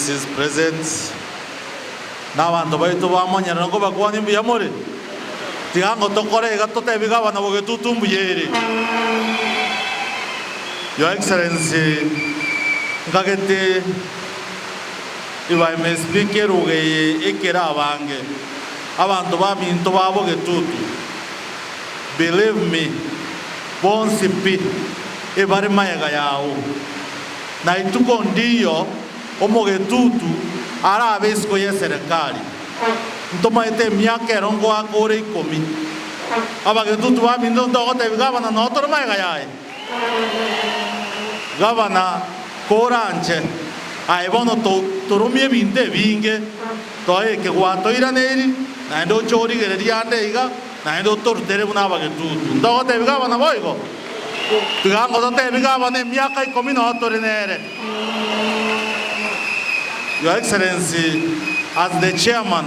Excellencies present, n'abantu baitu bamanyana ngo bakwani mbiyamore tigango tokorega totebigaba na bogetutumbuyere. Your Excellency ngagete if I may speak eruge ekera abange abantu babintu babogetutu. Believe me, bonsi pi ebare mayaga yawo na ituko ndiyo omogetutu ara abesko ye serikali ntoma ete miaka erongo akore 10 abagetutu babintu ndogote bigabana notoro mayaga yae gabana koranche aibono torumie binde binge toeke gwatoira neri na ndo chori gereria ndeiga na ndo tortere buna abagetutu ndogote bigabana boigo tigango tote bigabana miaka 10 notore nere. Your Excellency, as the chairman,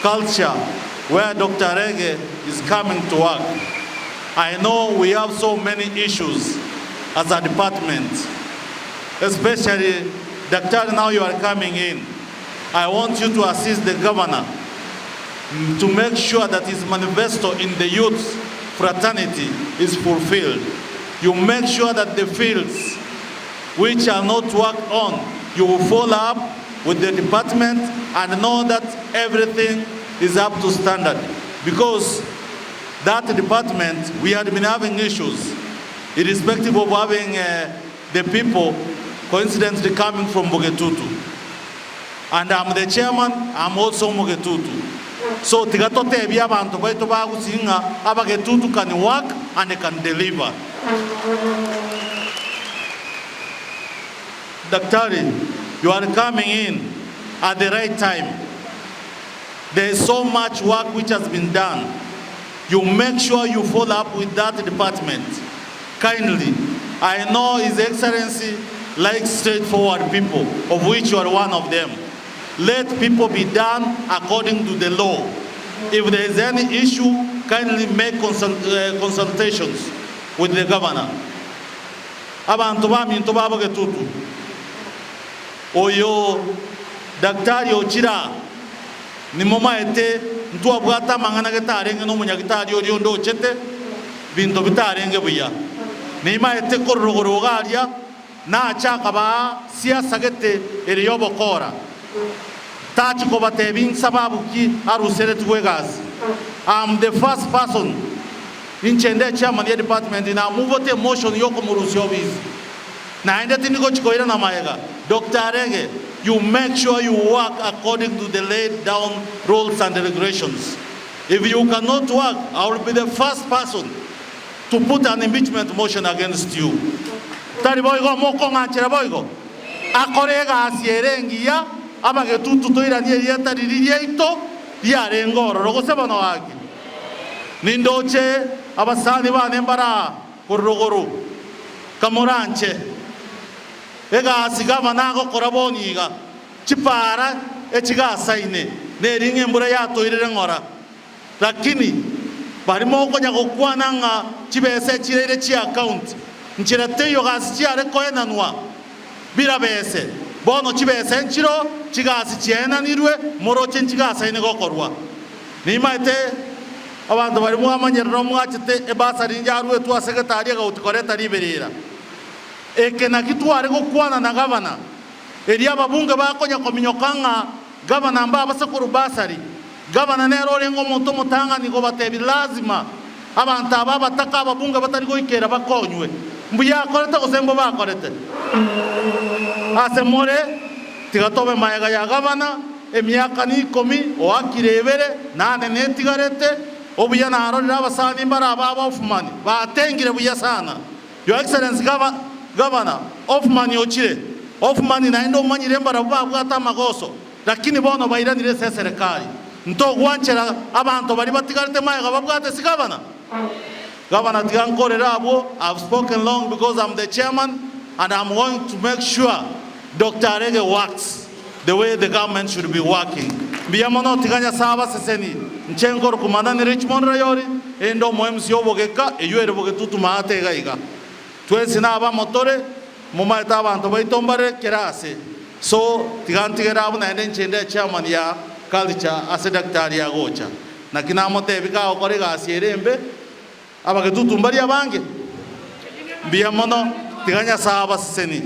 culture, where Dr. Arege is coming to work, I know we have so many issues as a department, especially, Dr. now you are coming in. I want you to assist the governor to make sure that his manifesto in the youth fraternity is fulfilled. You make sure that the fields which are not worked on, you will follow up with the department and know that everything is up to standard. Because that department, we had been having issues, irrespective of having the people coincidentally coming from Bogetutu. And I'm the chairman, I'm also Bogetutu. So tigatote bia bantu baito bagusinga abagetutu can work and they can deliver. Daktari, you are coming in at the right time. There is so much work which has been done. You make sure you follow up with that department. Kindly, I know His Excellency likes straightforward people, of which you are one of them. Let people be done according to the law. If there is any issue, kindly make consultations with the governor. Abantu bamintu babogetutu. Oyo daktari ochira ni moma ete ntu abwata mangana getarenge no munyagitari ori ndo chete bintu bitarenge buya ni ma ete korogorogaria na chaka ba siasa gete eri yobokora tachi ko batebin sababu ki arusere tugwegazi. I'm the first person in chende chairman ya department na muvote motion yoko murusiobizi na ende tiniko chikoira na maega. Dr. Arege, you make sure you work according to the laid down rules and regulations. If you cannot work, I will be the first person to put an impeachment motion against you. Tari boigo moko ngachira boigo. Akorega asierengia abagetutu toira nieta ririeito yarengoro rogoseba no agi. Nindoche abasani bane mbara korogoro kamoranche ega asigama nago koraboniga chipara echiga saine neringe mbura yato irere ngora lakini barimo konya kokwana nga chibese chirere chi account nchirate yo gasiare koenanwa birabese bono chibese nchiro chigasi chiena nirwe moro chenchiga saine gokorwa nimaite abantu barimo amanyerero mwachite ebasa rinjarwe tu secretary ga utikoreta riberera ekena kitu ariko kwana na governor eri ababunge bakonya kominyokanga governor amba abasakuru basari governor nero rengo muntu mutanga niko batebi lazima abantu aba bataka ababunge batari go ikera bakonywe mbuya koreta osembo bakorete asemore tigatobe mayaga ya governor emyaka ni 10 oakirebere nane netigarete obuya narorira abasani mbara aba ofumani batengire buya sana. Your Excellency Governor, Hoffman yochire. Hoffman na endo manyire mbara bwata magoso. Lakini bono bairanire serikali. Nto gwanchera abantu bari batigarite mayaga babwate si governor. Governor tigankorera abo. I've spoken long because I'm the chairman and I'm going to make sure Dr. Arege works the way the government should be working. Biyamono tiganya saba seseni. Nchenkoro kumandani Richmond rayori endo moemsi obogeka eyuere bogetutu maatega iga. Twese na aba motore mumaita abantu baitombare kerase so tigantigera abu na nchende chairman ya culture ase daktari ya gocha na kinamote bika okore gasierembe abagetutumbari abange biya mono tiganya saba seni